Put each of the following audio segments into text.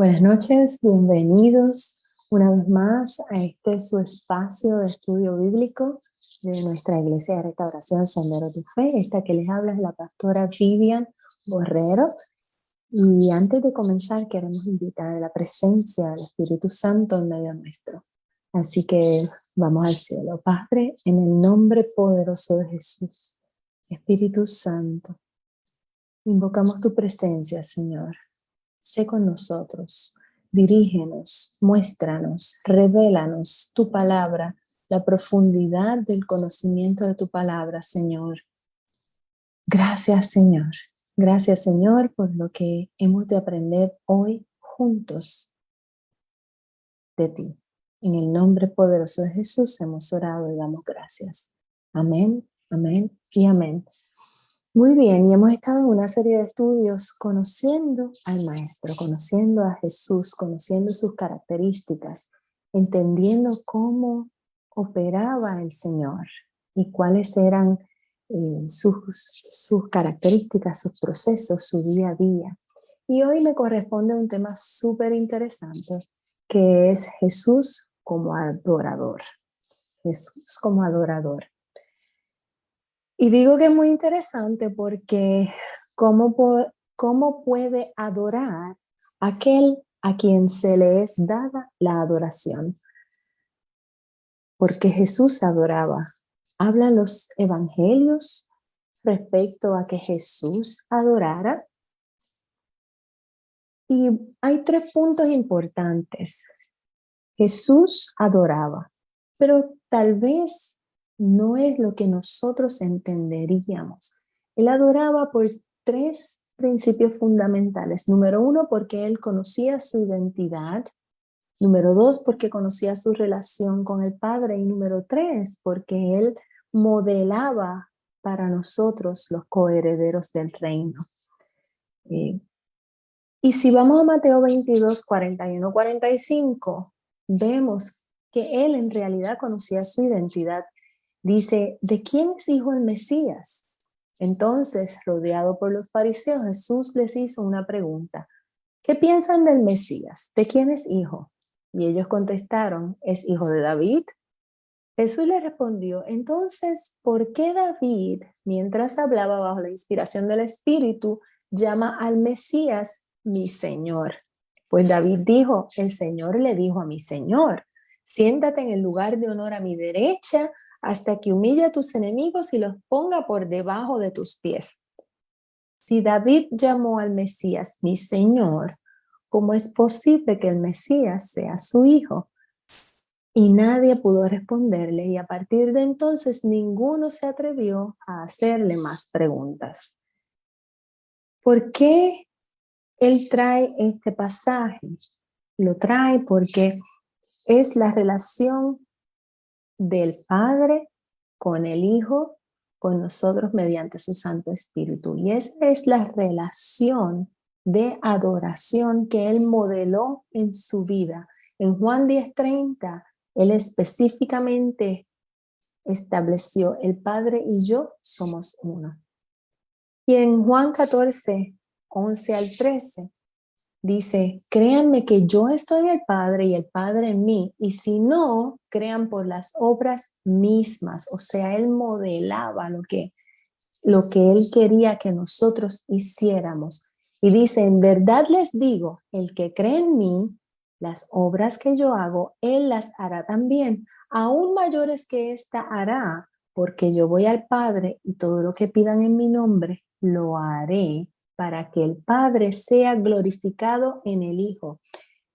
Buenas noches, bienvenidos una vez más a este su espacio de estudio bíblico de nuestra Iglesia de Restauración Sendero de Fe. Esta que les habla es la pastora Vivian Borrero. Y antes de comenzar queremos invitar a la presencia del Espíritu Santo en medio nuestro. Así que vamos al cielo. Padre, en el nombre poderoso de Jesús, Espíritu Santo, invocamos tu presencia, Señor. Sé con nosotros, dirígenos, muéstranos, revélanos tu palabra, la profundidad del conocimiento de tu palabra, Señor. Gracias, Señor. Gracias, Señor, por lo que hemos de aprender hoy juntos de ti. En el nombre poderoso de Jesús hemos orado y damos gracias. Amén, amén y amén. Muy bien, y hemos estado en una serie de estudios conociendo al Maestro, conociendo a Jesús, conociendo sus características, entendiendo cómo operaba el Señor y cuáles eran sus características, sus procesos, su día a día. Y hoy me corresponde un tema súper interesante, que es Jesús como adorador. Jesús como adorador. Y digo que es muy interesante porque ¿cómo puede adorar aquel a quien se le es dada la adoración? Porque Jesús adoraba. ¿Hablan los evangelios respecto a que Jesús adorara? Y hay 3 puntos importantes. Jesús adoraba, pero tal vez no es lo que nosotros entenderíamos. Él adoraba por 3 principios fundamentales. Número 1, porque él conocía su identidad. Número 2, porque conocía su relación con el Padre. Y número 3, porque él modelaba para nosotros los coherederos del reino. Y si vamos a Mateo 22, 41, 45, vemos que él en realidad conocía su identidad. Dice, ¿de quién es hijo el Mesías? Entonces, rodeado por los fariseos, Jesús les hizo una pregunta. ¿Qué piensan del Mesías? ¿De quién es hijo? Y ellos contestaron, ¿es hijo de David? Jesús le respondió, entonces, ¿por qué David, mientras hablaba bajo la inspiración del Espíritu, llama al Mesías mi Señor? Pues David dijo, el Señor le dijo a mi Señor, siéntate en el lugar de honor a mi derecha hasta que humille a tus enemigos y los ponga por debajo de tus pies. Si David llamó al Mesías mi Señor, ¿cómo es posible que el Mesías sea su hijo? Y nadie pudo responderle, y a partir de entonces ninguno se atrevió a hacerle más preguntas. ¿Por qué él trae este pasaje? Lo trae porque es la relación del Padre con el Hijo, con nosotros mediante su Santo Espíritu. Y esa es la relación de adoración que él modeló en su vida. En Juan 10:30, él específicamente estableció, el Padre y yo somos uno. Y en Juan 14, 11 al 13, dice, créanme que yo estoy en el Padre y el Padre en mí, y si no, crean por las obras mismas. O sea, él modelaba lo que él quería que nosotros hiciéramos. Y dice, en verdad les digo, el que cree en mí, las obras que yo hago, él las hará también. Aún mayores que esta hará, porque yo voy al Padre y todo lo que pidan en mi nombre, lo haré para que el Padre sea glorificado en el Hijo.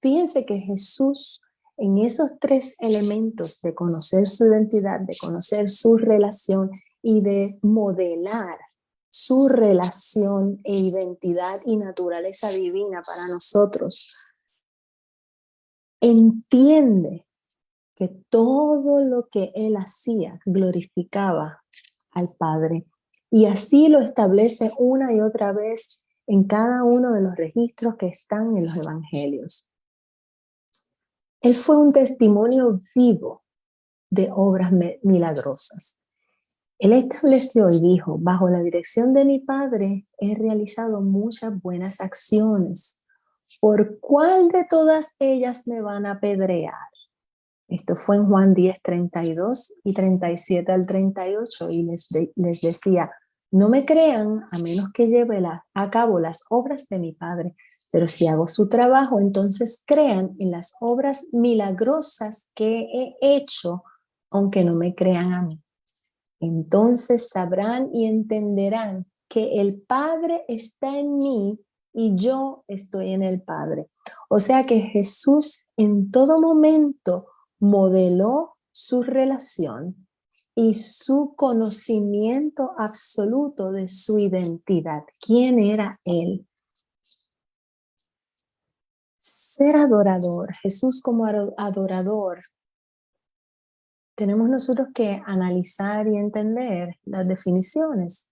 Fíjense que Jesús, en esos 3 elementos de conocer su identidad, de conocer su relación y de modelar su relación e identidad y naturaleza divina para nosotros, entiende que todo lo que él hacía glorificaba al Padre. Y así lo establece una y otra vez en cada uno de los registros que están en los evangelios. Él fue un testimonio vivo de obras milagrosas. Él estableció y dijo, bajo la dirección de mi Padre he realizado muchas buenas acciones. ¿por cuál de todas ellas me van a apedrear? Esto fue en Juan 10, 32 y 37 al 38, y les decía, no me crean a menos que lleve a cabo las obras de mi Padre, pero si hago su trabajo, entonces crean en las obras milagrosas que he hecho, aunque no me crean a mí. Entonces sabrán y entenderán que el Padre está en mí y yo estoy en el Padre. O sea que Jesús en todo momento modeló su relación y su conocimiento absoluto de su identidad. ¿Quién era Él? Ser adorador, Jesús como adorador. Tenemos nosotros que analizar y entender las definiciones.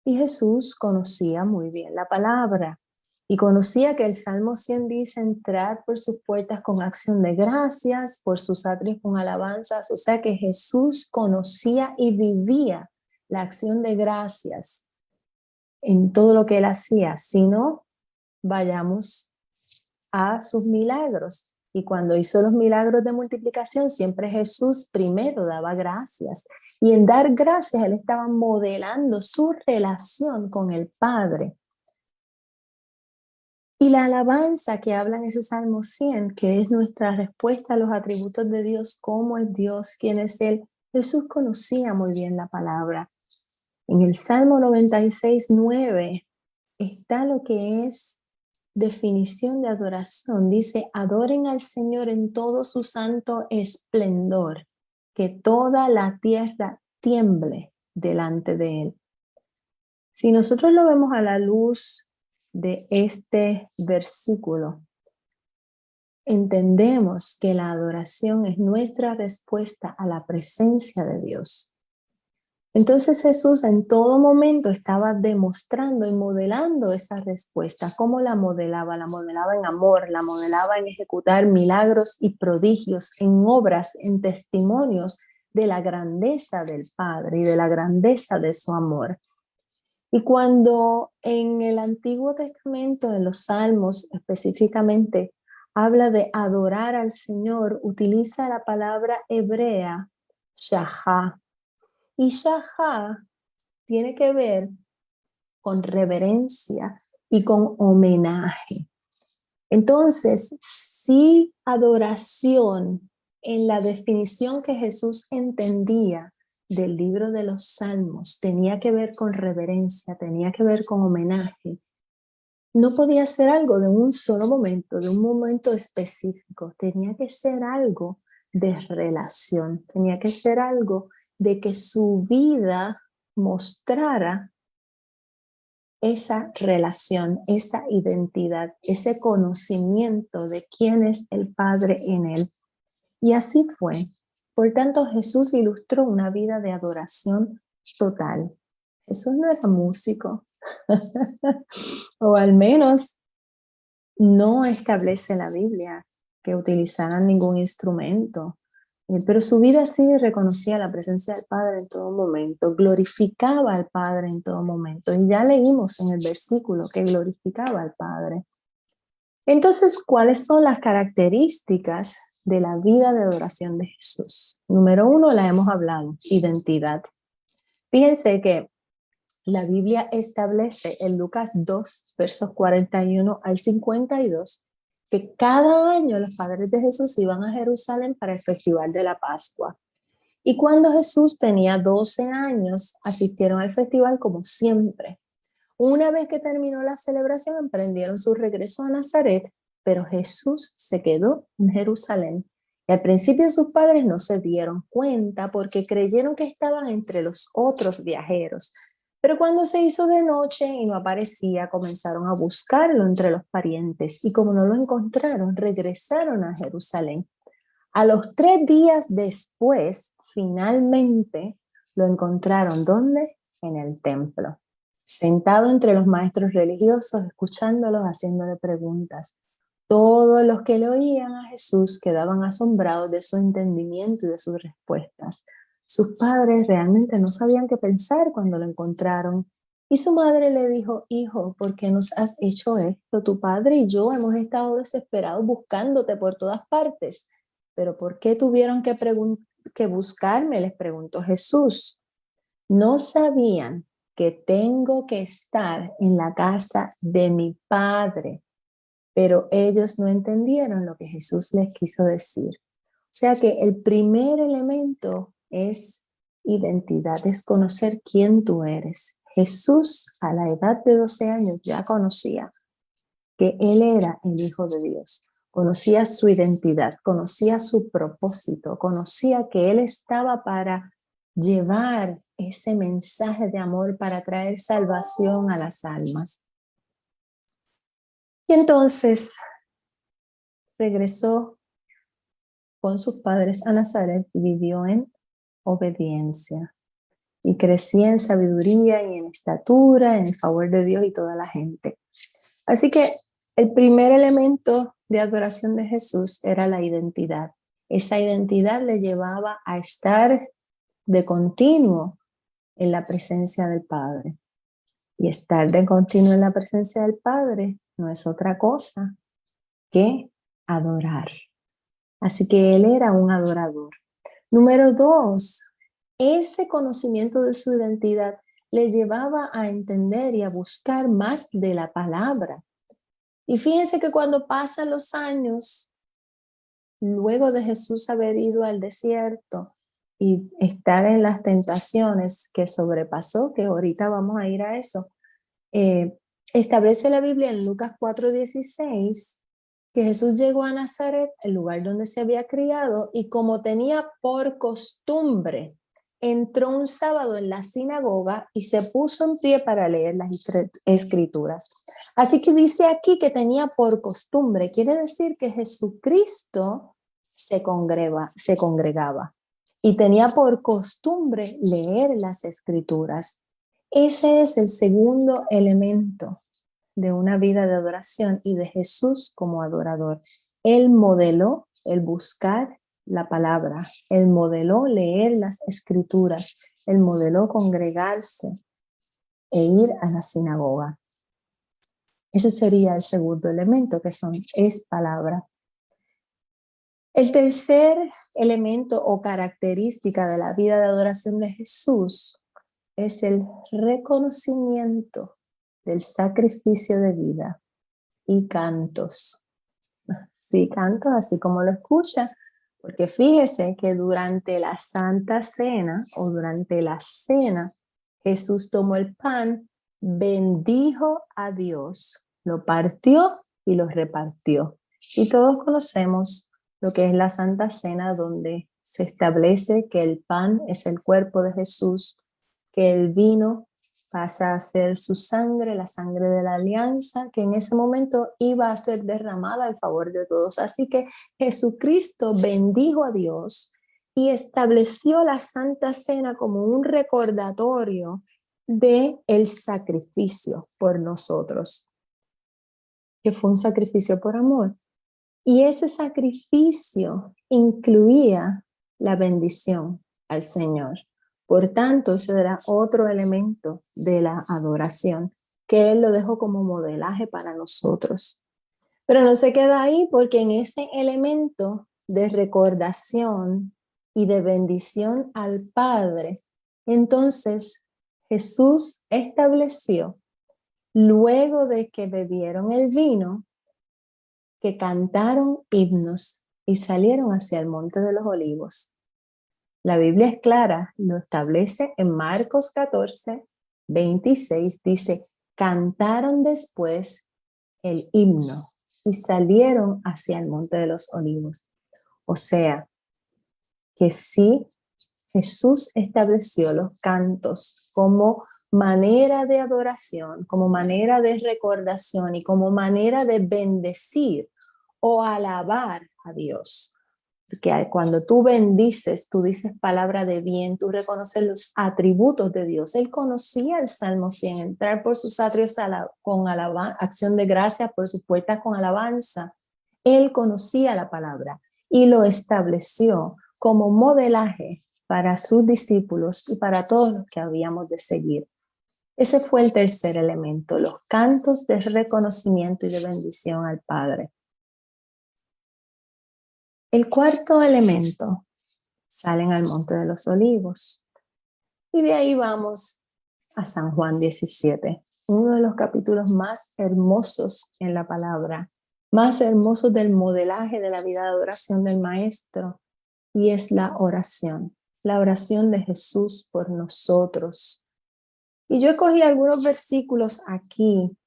Y Jesús conocía muy bien la palabra y conocía que el Salmo 100 dice, entrad por sus puertas con acción de gracias, por sus atrios con alabanzas. O sea que Jesús conocía y vivía la acción de gracias en todo lo que él hacía. Si no, vayamos a sus milagros. Y cuando hizo los milagros de multiplicación, siempre Jesús primero daba gracias. Y en dar gracias, él estaba modelando su relación con el Padre. Y la alabanza que habla en ese Salmo 100, que es nuestra respuesta a los atributos de Dios, cómo es Dios, quién es Él, Jesús conocía muy bien la palabra. En el Salmo 96, 9 está lo que es definición de adoración. Dice, adoren al Señor en todo su santo esplendor, que toda la tierra tiemble delante de Él. Si nosotros lo vemos a la luz de este versículo, entendemos que la adoración es nuestra respuesta a la presencia de Dios. Entonces Jesús en todo momento estaba demostrando y modelando esa respuesta. ¿Cómo la modelaba? La modelaba en amor, la modelaba en ejecutar milagros y prodigios, en obras, en testimonios de la grandeza del Padre y de la grandeza de su amor. Y cuando en el Antiguo Testamento, en los Salmos específicamente, habla de adorar al Señor, utiliza la palabra hebrea, shahá. Y shahá tiene que ver con reverencia y con homenaje. Entonces, si adoración en la definición que Jesús entendía del libro de los Salmos tenía que ver con reverencia, tenía que ver con homenaje, no podía ser algo de un solo momento, de un momento específico, tenía que ser algo de relación, tenía que ser algo de que su vida mostrara esa relación, esa identidad, ese conocimiento de quién es el Padre en él. Y así fue. Por tanto, Jesús ilustró una vida de adoración total. Jesús no era músico, o al menos no establece la Biblia que utilizaran ningún instrumento. Pero su vida sí reconocía la presencia del Padre en todo momento, glorificaba al Padre en todo momento. Y ya leímos en el versículo que glorificaba al Padre. Entonces, ¿cuáles son las características de la vida de adoración de Jesús? Número 1, la hemos hablado, identidad. Fíjense que la Biblia establece en Lucas 2, versos 41 al 52, que cada año los padres de Jesús iban a Jerusalén para el festival de la Pascua. Y cuando Jesús tenía 12 años, asistieron al festival como siempre. Una vez que terminó la celebración, emprendieron su regreso a Nazaret, pero Jesús se quedó en Jerusalén. Y al principio sus padres no se dieron cuenta porque creyeron que estaban entre los otros viajeros. Pero cuando se hizo de noche y no aparecía, comenzaron a buscarlo entre los parientes. Y como no lo encontraron, regresaron a Jerusalén. A los 3 días después, finalmente lo encontraron. ¿Dónde? En el templo, sentado entre los maestros religiosos, escuchándolos, haciéndole preguntas. Todos los que le oían a Jesús quedaban asombrados de su entendimiento y de sus respuestas. Sus padres realmente no sabían qué pensar cuando lo encontraron. Y su madre le dijo: hijo, ¿por qué nos has hecho esto? Tu padre y yo hemos estado desesperados buscándote por todas partes. ¿Pero por qué tuvieron que buscarme?, les preguntó Jesús. ¿No sabían que tengo que estar en la casa de mi padre? Pero ellos no entendieron lo que Jesús les quiso decir. O sea que el primer elemento es identidad, es conocer quién tú eres. Jesús a la edad de 12 años ya conocía que Él era el Hijo de Dios. Conocía su identidad, conocía su propósito, conocía que Él estaba para llevar ese mensaje de amor, para traer salvación a las almas. Y entonces regresó con sus padres a Nazaret y vivió en obediencia. Y crecía en sabiduría y en estatura, en el favor de Dios y toda la gente. Así que el primer elemento de adoración de Jesús era la identidad. Esa identidad le llevaba a estar de continuo en la presencia del Padre. Y estar de continuo en la presencia del Padre no es otra cosa que adorar. Así que él era un adorador. Número 2, ese conocimiento de su identidad le llevaba a entender y a buscar más de la palabra. Y fíjense que cuando pasan los años, luego de Jesús haber ido al desierto y estar en las tentaciones que sobrepasó, que ahorita vamos a ir a eso, establece la Biblia en Lucas 4:16 que Jesús llegó a Nazaret, el lugar donde se había criado, y como tenía por costumbre, entró un sábado en la sinagoga y se puso en pie para leer las escrituras. Así que dice aquí que tenía por costumbre, quiere decir que Jesucristo se congregaba y tenía por costumbre leer las escrituras. Ese es el segundo elemento de una vida de adoración y de Jesús como adorador. Él modeló el buscar la palabra, él modeló leer las escrituras, él modeló congregarse e ir a la sinagoga. Ese sería el segundo elemento, que es palabra. El tercer elemento o característica de la vida de adoración de Jesús es el reconocimiento del sacrificio de vida y cantos. Sí, cantos, así como lo escucha, porque fíjese que durante la Santa Cena o durante la cena, Jesús tomó el pan, bendijo a Dios, lo partió y lo repartió. Y todos conocemos lo que es la Santa Cena, donde se establece que el pan es el cuerpo de Jesús, que el vino pasa a ser su sangre, la sangre de la alianza, que en ese momento iba a ser derramada en favor de todos. Así que Jesucristo bendijo a Dios y estableció la Santa Cena como un recordatorio de el sacrificio por nosotros, que fue un sacrificio por amor. Y ese sacrificio incluía la bendición al Señor. Por tanto, ese era otro elemento de la adoración, que Él lo dejó como modelaje para nosotros. Pero no se queda ahí, porque en ese elemento de recordación y de bendición al Padre, entonces Jesús estableció, luego de que bebieron el vino, que cantaron himnos y salieron hacia el Monte de los Olivos. La Biblia es clara, lo establece en Marcos 14:26, dice: cantaron después el himno y salieron hacia el Monte de los Olivos. O sea, que sí, Jesús estableció los cantos como manera de adoración, como manera de recordación y como manera de bendecir o alabar a Dios. Porque cuando tú bendices, tú dices palabra de bien, tú reconoces los atributos de Dios. Él conocía el Salmo 100, entrar por sus atrios con acción de gracias, por sus puertas con alabanza. Él conocía la palabra y lo estableció como modelaje para sus discípulos y para todos los que habíamos de seguir. Ese fue el tercer elemento, los cantos de reconocimiento y de bendición al Padre. El cuarto elemento, salen al Monte de los Olivos. Y de ahí vamos a San Juan 17, uno de los capítulos más hermosos en la palabra, más hermosos del modelaje de la vida de adoración del Maestro, y es la oración de Jesús por nosotros. Y yo escogí algunos versículos aquí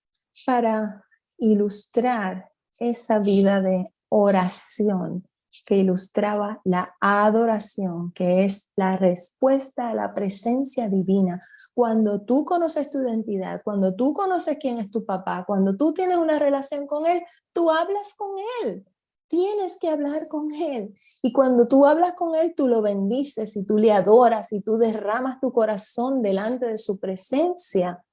para ilustrar esa vida de oración que ilustraba la adoración, que es la respuesta a la presencia divina. Cuando tú conoces tu identidad, cuando tú conoces quién es tu papá, cuando tú tienes una relación con él, tú hablas con él. Tienes que hablar con él. Y cuando tú hablas con él, tú lo bendices y tú le adoras y tú derramas tu corazón delante de su presencia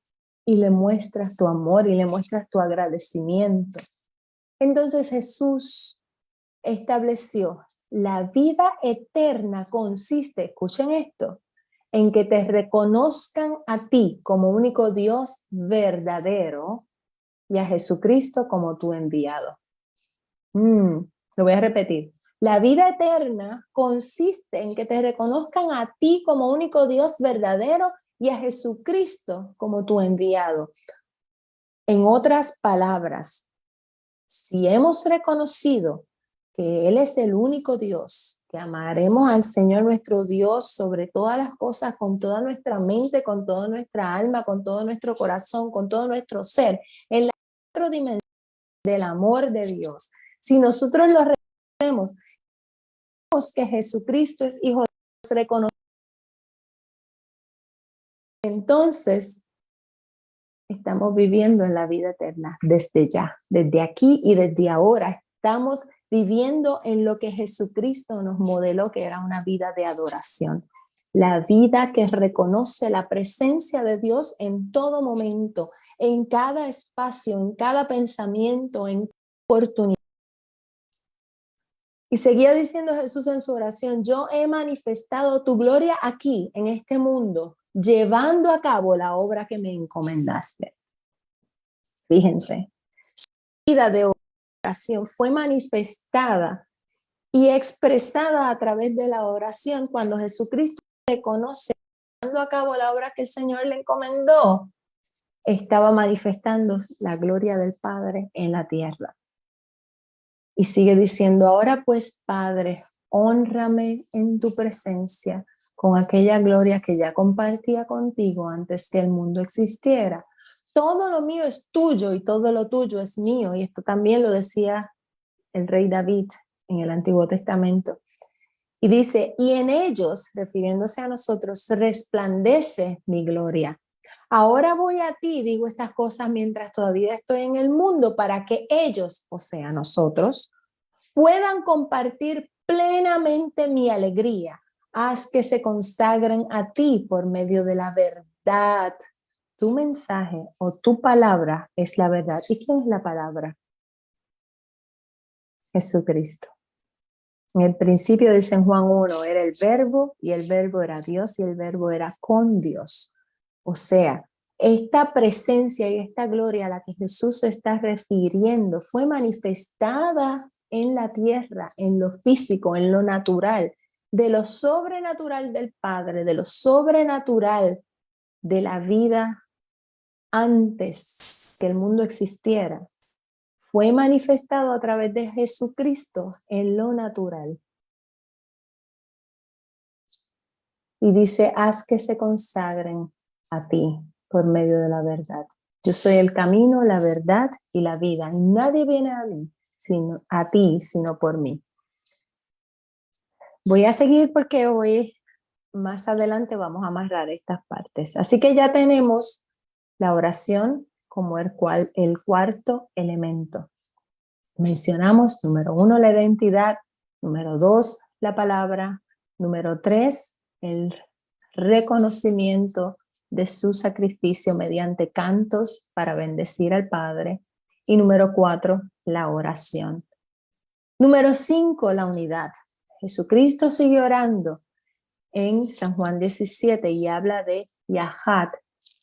y le muestras tu amor y le muestras tu agradecimiento. Entonces Jesús estableció la vida eterna consiste, escuchen esto, en que te reconozcan a ti como único Dios verdadero y a Jesucristo como tu enviado. Lo voy a repetir. La vida eterna consiste en que te reconozcan a ti como único Dios verdadero y a Jesucristo como tu enviado. En otras palabras, si hemos reconocido que Él es el único Dios, que amaremos al Señor nuestro Dios sobre todas las cosas, con toda nuestra mente, con toda nuestra alma, con todo nuestro corazón, con todo nuestro ser, en la otra dimensión del amor de Dios. Si nosotros lo reconocemos que Jesucristo es Hijo de Dios, reconocemos, entonces estamos viviendo en la vida eterna desde ya, desde aquí y desde ahora. Estamos viviendo en lo que Jesucristo nos modeló, que era una vida de adoración. La vida que reconoce la presencia de Dios en todo momento, en cada espacio, en cada pensamiento, en cada oportunidad. Y seguía diciendo Jesús en su oración, yo he manifestado tu gloria aquí, en este mundo, llevando a cabo la obra que me encomendaste. Fíjense, su vida de oración fue manifestada y expresada a través de la oración cuando Jesucristo reconoce, llevando a cabo la obra que el Señor le encomendó, estaba manifestando la gloria del Padre en la tierra. Y sigue diciendo, ahora pues, Padre, hónrame en tu presencia con aquella gloria que ya compartía contigo antes que el mundo existiera. Todo lo mío es tuyo y todo lo tuyo es mío. Y esto también lo decía el rey David en el Antiguo Testamento. Y dice, y en ellos, refiriéndose a nosotros, resplandece mi gloria. Ahora voy a ti, digo estas cosas mientras todavía estoy en el mundo, para que ellos, o sea, nosotros, puedan compartir plenamente mi alegría. Haz que se consagren a ti por medio de la verdad. Tu mensaje o tu palabra es la verdad. ¿Y quién es la palabra? Jesucristo. En el principio, dice en Juan 1, era el verbo y el verbo era Dios y el verbo era con Dios. O sea, esta presencia y esta gloria a la que Jesús se está refiriendo fue manifestada en la tierra, en lo físico, en lo natural, de lo sobrenatural del Padre, de lo sobrenatural de la vida antes que el mundo existiera. Fue manifestado a través de Jesucristo en lo natural. Y dice, haz que se consagren a ti por medio de la verdad. Yo soy el camino, la verdad y la vida. Y nadie viene a mí, sino a ti, sino por mí. Voy a seguir porque hoy, más adelante, vamos a amarrar estas partes. Así que ya tenemos la oración como el cuarto elemento. Mencionamos, número 1, la identidad, número 2, la palabra, número 3, el reconocimiento de su sacrificio mediante cantos para bendecir al Padre, y número 4, la oración. Número 5, la unidad. Jesucristo sigue orando en San Juan 17 y habla de Yahad,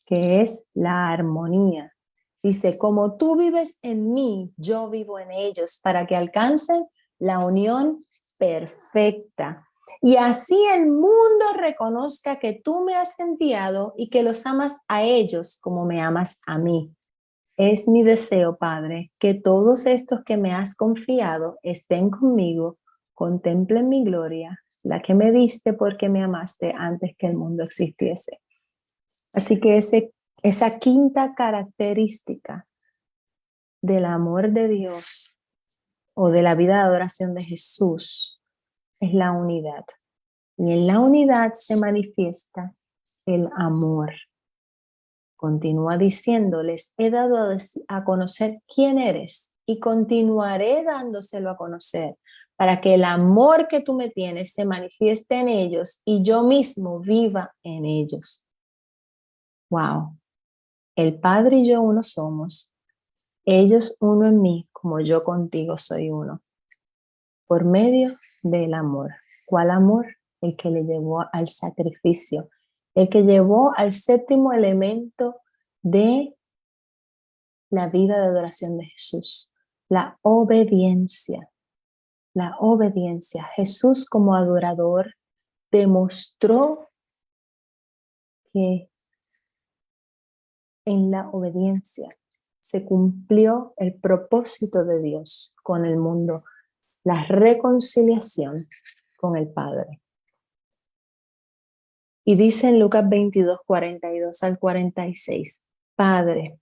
que es la armonía. Dice, como tú vives en mí, yo vivo en ellos, para que alcancen la unión perfecta. Y así el mundo reconozca que tú me has enviado y que los amas a ellos como me amas a mí. Es mi deseo, Padre, que todos estos que me has confiado estén conmigo, contemplen mi gloria, la que me diste porque me amaste antes que el mundo existiese. Así que esa quinta característica del amor de Dios o de la vida de adoración de Jesús es la unidad. Y en la unidad se manifiesta el amor. Continúa diciéndoles, he dado a conocer quién eres y continuaré dándoselo a conocer para que el amor que tú me tienes se manifieste en ellos y yo mismo viva en ellos. Wow. El Padre y yo uno somos. Ellos uno en mí, como yo contigo soy uno. Por medio del amor. ¿Cuál amor? El que le llevó al sacrificio. El que llevó al séptimo elemento de la vida de adoración de Jesús. La obediencia. La obediencia. Jesús como adorador demostró que en la obediencia se cumplió el propósito de Dios con el mundo, la reconciliación con el Padre. Y dice en Lucas 22, 42 al 46, Padre,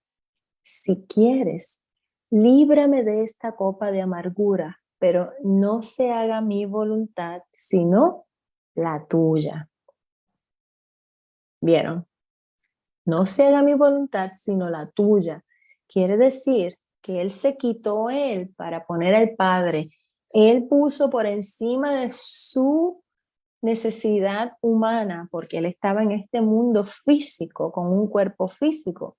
si quieres, líbrame de esta copa de amargura, pero no se haga mi voluntad, sino la tuya. ¿Vieron? No se haga mi voluntad, sino la tuya. Quiere decir que Él se quitó Él para poner al Padre. Él puso por encima de su necesidad humana, porque Él estaba en este mundo físico, con un cuerpo físico.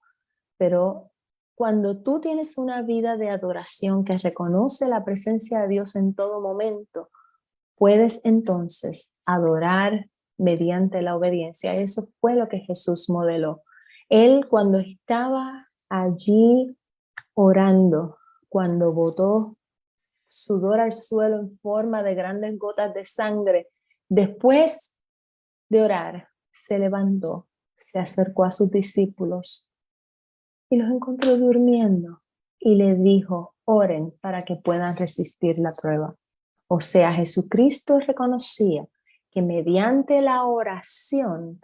Pero cuando tú tienes una vida de adoración que reconoce la presencia de Dios en todo momento, puedes entonces adorar mediante la obediencia. Eso fue lo que Jesús modeló. Él cuando estaba allí orando, cuando botó sudor al suelo en forma de grandes gotas de sangre, después de orar, se levantó, se acercó a sus discípulos y los encontró durmiendo y le dijo, oren para que puedan resistir la prueba. O sea, Jesucristo reconocía que mediante la oración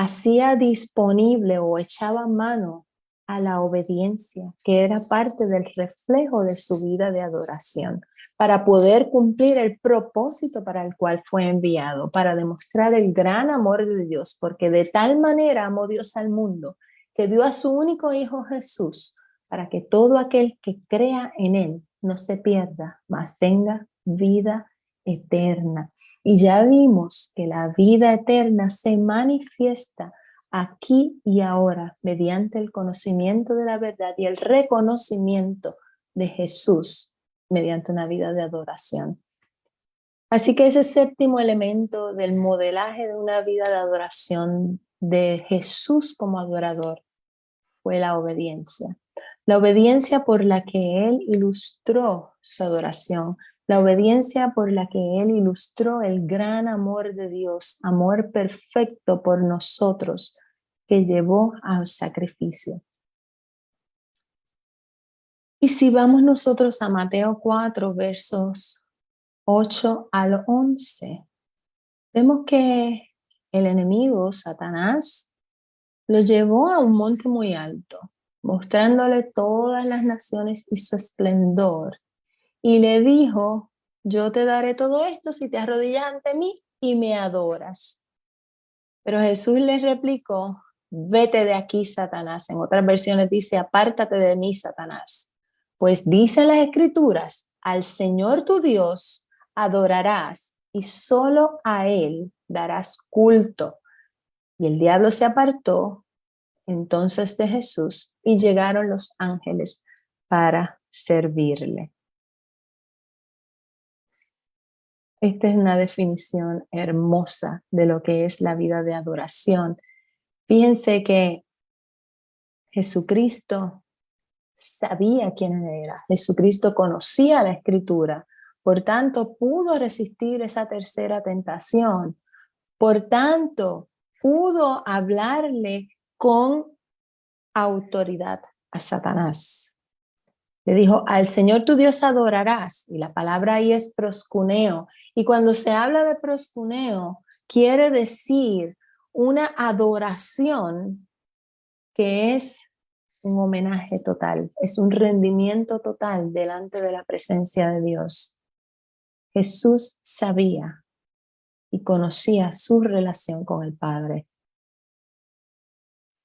hacía disponible o echaba mano a la obediencia, que era parte del reflejo de su vida de adoración, para poder cumplir el propósito para el cual fue enviado, para demostrar el gran amor de Dios, porque de tal manera amó Dios al mundo, que dio a su único Hijo Jesús, para que todo aquel que crea en Él no se pierda, mas tenga vida eterna. Y ya vimos que la vida eterna se manifiesta aquí y ahora mediante el conocimiento de la verdad y el reconocimiento de Jesús mediante una vida de adoración. Así que ese séptimo elemento del modelaje de una vida de adoración de Jesús como adorador fue la obediencia. La obediencia por la que Él ilustró su adoración, la obediencia por la que Él ilustró el gran amor de Dios, amor perfecto por nosotros, que llevó al sacrificio. Y si vamos nosotros a Mateo 4, versos 8 al 11, vemos que el enemigo, Satanás, lo llevó a un monte muy alto, mostrándole todas las naciones y su esplendor. Y le dijo, yo te daré todo esto si te arrodillas ante mí y me adoras. Pero Jesús le replicó, vete de aquí, Satanás. En otras versiones dice, apártate de mí, Satanás. Pues dicen las Escrituras, al Señor tu Dios adorarás y solo a Él darás culto. Y el diablo se apartó entonces de Jesús y llegaron los ángeles para servirle. Esta es una definición hermosa de lo que es la vida de adoración. Fíjense que Jesucristo sabía quién era. Jesucristo conocía la Escritura. Por tanto, pudo resistir esa tercera tentación. Por tanto, pudo hablarle con autoridad a Satanás. Le dijo, al Señor tu Dios adorarás. Y la palabra ahí es proscuneo. Y cuando se habla de proscuneo, quiere decir una adoración que es un homenaje total, es un rendimiento total delante de la presencia de Dios. Jesús sabía y conocía su relación con el Padre.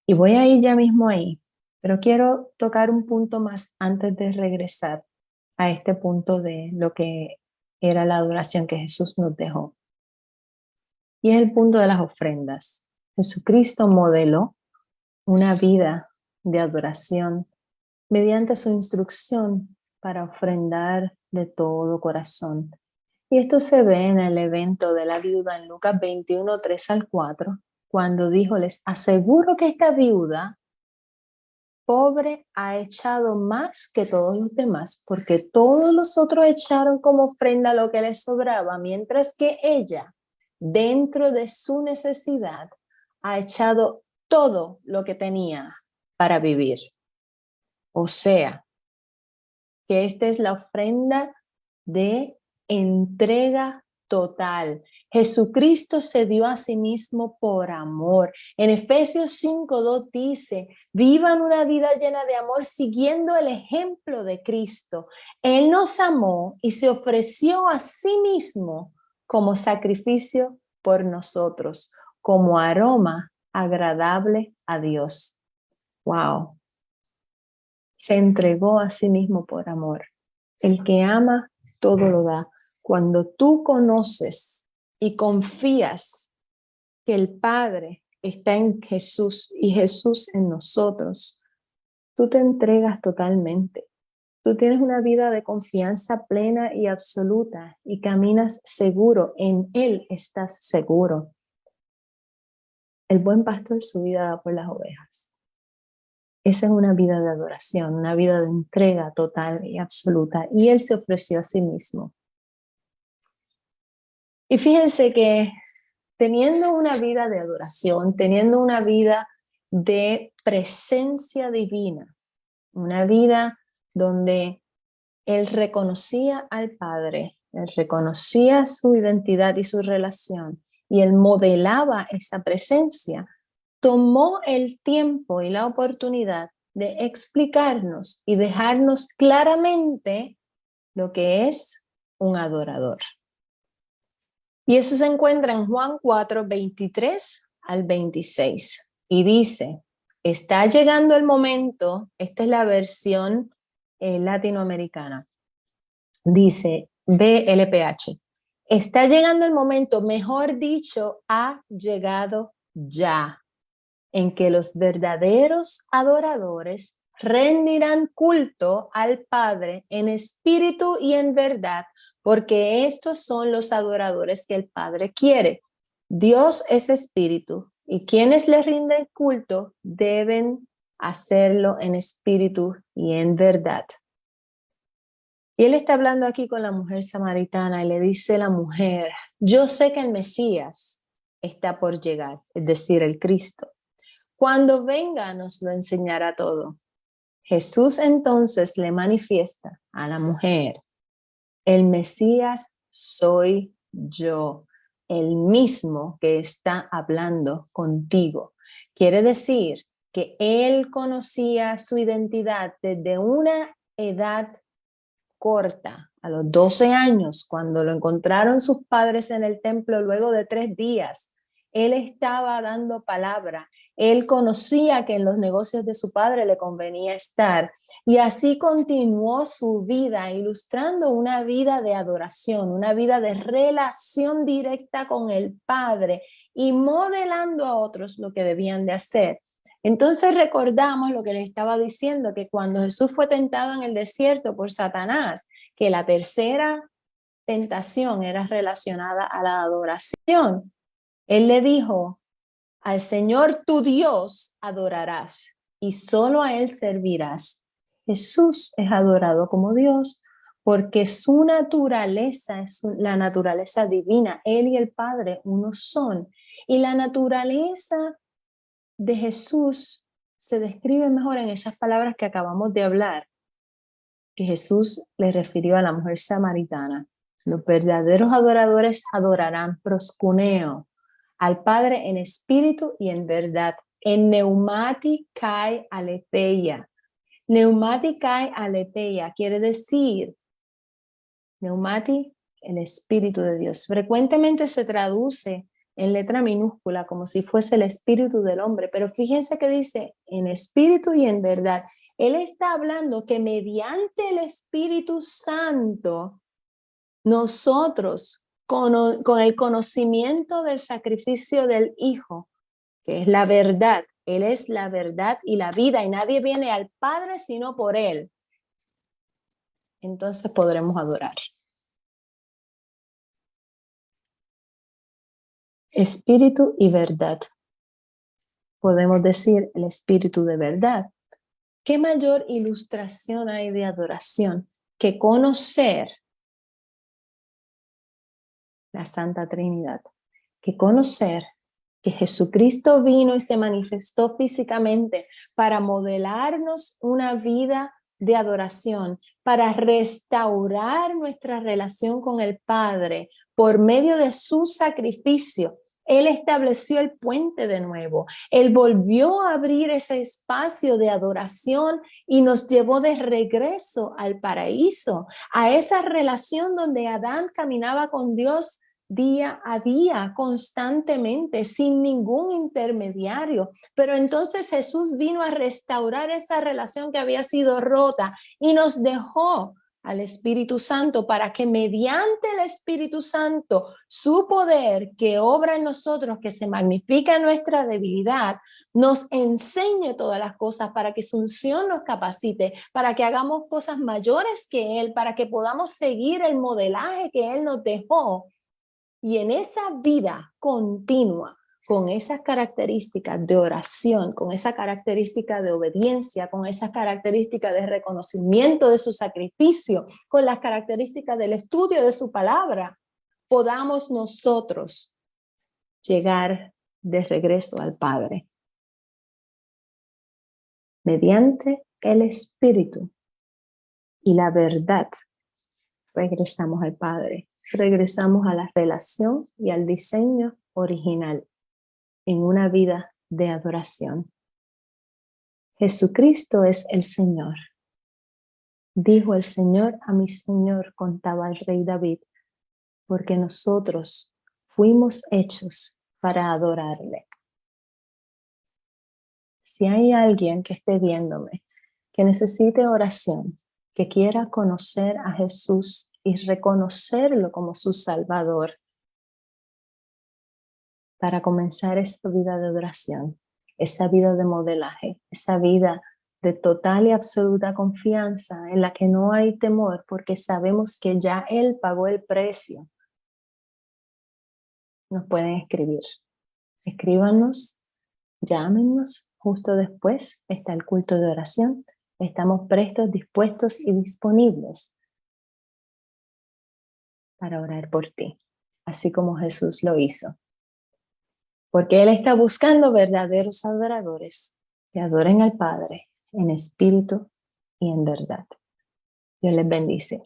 Y voy a ir ya mismo ahí, pero quiero tocar un punto más antes de regresar a este punto de lo que era la adoración que Jesús nos dejó. Y es el punto de las ofrendas. Jesucristo modeló una vida de adoración mediante su instrucción para ofrendar de todo corazón. Y esto se ve en el evento de la viuda en Lucas 21, 3 al 4, cuando dijo, les aseguro que esta viuda pobre ha echado más que todos los demás, porque todos los otros echaron como ofrenda lo que les sobraba, mientras que ella, dentro de su necesidad, ha echado todo lo que tenía para vivir. O sea, que esta es la ofrenda de entrega total. Jesucristo se dio a sí mismo por amor. En Efesios 5:2 dice, vivan una vida llena de amor siguiendo el ejemplo de Cristo. Él nos amó y se ofreció a sí mismo como sacrificio por nosotros, como aroma agradable a Dios. Wow. Se entregó a sí mismo por amor. El que ama, todo lo da. Cuando tú conoces y confías que el Padre está en Jesús y Jesús en nosotros, tú te entregas totalmente. Tú tienes una vida de confianza plena y absoluta y caminas seguro. En Él estás seguro. El buen pastor su vida da por las ovejas. Esa es una vida de adoración, una vida de entrega total y absoluta. Y Él se ofreció a sí mismo. Y fíjense que teniendo una vida de adoración, teniendo una vida de presencia divina, una vida donde Él reconocía al Padre, Él reconocía su identidad y su relación, y Él modelaba esa presencia, tomó el tiempo y la oportunidad de explicarnos y dejarnos claramente lo que es un adorador. Y eso se encuentra en Juan 4, 23 al 26. Y dice, está llegando el momento, esta es la versión latinoamericana, dice BLPH, está llegando el momento, mejor dicho, ha llegado ya, en que los verdaderos adoradores rendirán culto al Padre en espíritu y en verdad, porque estos son los adoradores que el Padre quiere. Dios es espíritu y quienes le rinden culto deben hacerlo en espíritu y en verdad. Y él está hablando aquí con la mujer samaritana y le dice a la mujer, yo sé que el Mesías está por llegar, es decir, el Cristo. Cuando venga nos lo enseñará todo. Jesús entonces le manifiesta a la mujer, el Mesías soy yo, el mismo que está hablando contigo. Quiere decir que él conocía su identidad desde una edad corta, a los 12 años, cuando lo encontraron sus padres en el templo luego de 3 días. Él estaba dando palabra. Él conocía que en los negocios de su padre le convenía estar. Y así continuó su vida, ilustrando una vida de adoración, una vida de relación directa con el Padre y modelando a otros lo que debían de hacer. Entonces recordamos lo que le estaba diciendo, que cuando Jesús fue tentado en el desierto por Satanás, que la tercera tentación era relacionada a la adoración. Él le dijo, al Señor tu Dios adorarás y solo a Él servirás. Jesús es adorado como Dios porque su naturaleza es la naturaleza divina. Él y el Padre uno son. Y la naturaleza de Jesús se describe mejor en esas palabras que acabamos de hablar, que Jesús le refirió a la mujer samaritana. Los verdaderos adoradores adorarán proskuneo al Padre en espíritu y en verdad, en neumati kai aletheia. Neumati kai aletheia quiere decir, neumati, el espíritu de Dios. Frecuentemente se traduce en letra minúscula como si fuese el espíritu del hombre, pero fíjense que dice en espíritu y en verdad. Él está hablando que mediante el Espíritu Santo, nosotros, con el conocimiento del sacrificio del Hijo, que es la verdad, Él es la verdad y la vida, y nadie viene al Padre sino por Él, entonces podremos adorar. Espíritu y verdad. Podemos decir el espíritu de verdad. ¿Qué mayor ilustración hay de adoración que conocer la Santa Trinidad? Que conocer que Jesucristo vino y se manifestó físicamente para modelarnos una vida de adoración, para restaurar nuestra relación con el Padre por medio de su sacrificio. Él estableció el puente de nuevo. Él volvió a abrir ese espacio de adoración y nos llevó de regreso al paraíso, a esa relación donde Adán caminaba con Dios día a día, constantemente, sin ningún intermediario. Pero entonces Jesús vino a restaurar esa relación que había sido rota y nos dejó al Espíritu Santo para que mediante el Espíritu Santo, su poder que obra en nosotros, que se magnifica en nuestra debilidad, nos enseñe todas las cosas, para que su unción nos capacite, para que hagamos cosas mayores que Él, para que podamos seguir el modelaje que Él nos dejó. Y en esa vida continua, con esas características de oración, con esa característica de obediencia, con esas características de reconocimiento de su sacrificio, con las características del estudio de su palabra, podamos nosotros llegar de regreso al Padre. Mediante el Espíritu y la verdad, regresamos al Padre. Regresamos a la relación y al diseño original en una vida de adoración. Jesucristo es el Señor. Dijo el Señor a mi Señor, contaba el rey David, porque nosotros fuimos hechos para adorarle. Si hay alguien que esté viéndome, que necesite oración, que quiera conocer a Jesús y reconocerlo como su Salvador, para comenzar esa vida de adoración, esa vida de modelaje, esa vida de total y absoluta confianza en la que no hay temor porque sabemos que ya Él pagó el precio, nos pueden escribir. Escríbanos, llámenos, justo después está el culto de oración. Estamos prestos, dispuestos y disponibles para orar por ti, así como Jesús lo hizo. Porque Él está buscando verdaderos adoradores que adoren al Padre en espíritu y en verdad. Dios les bendice.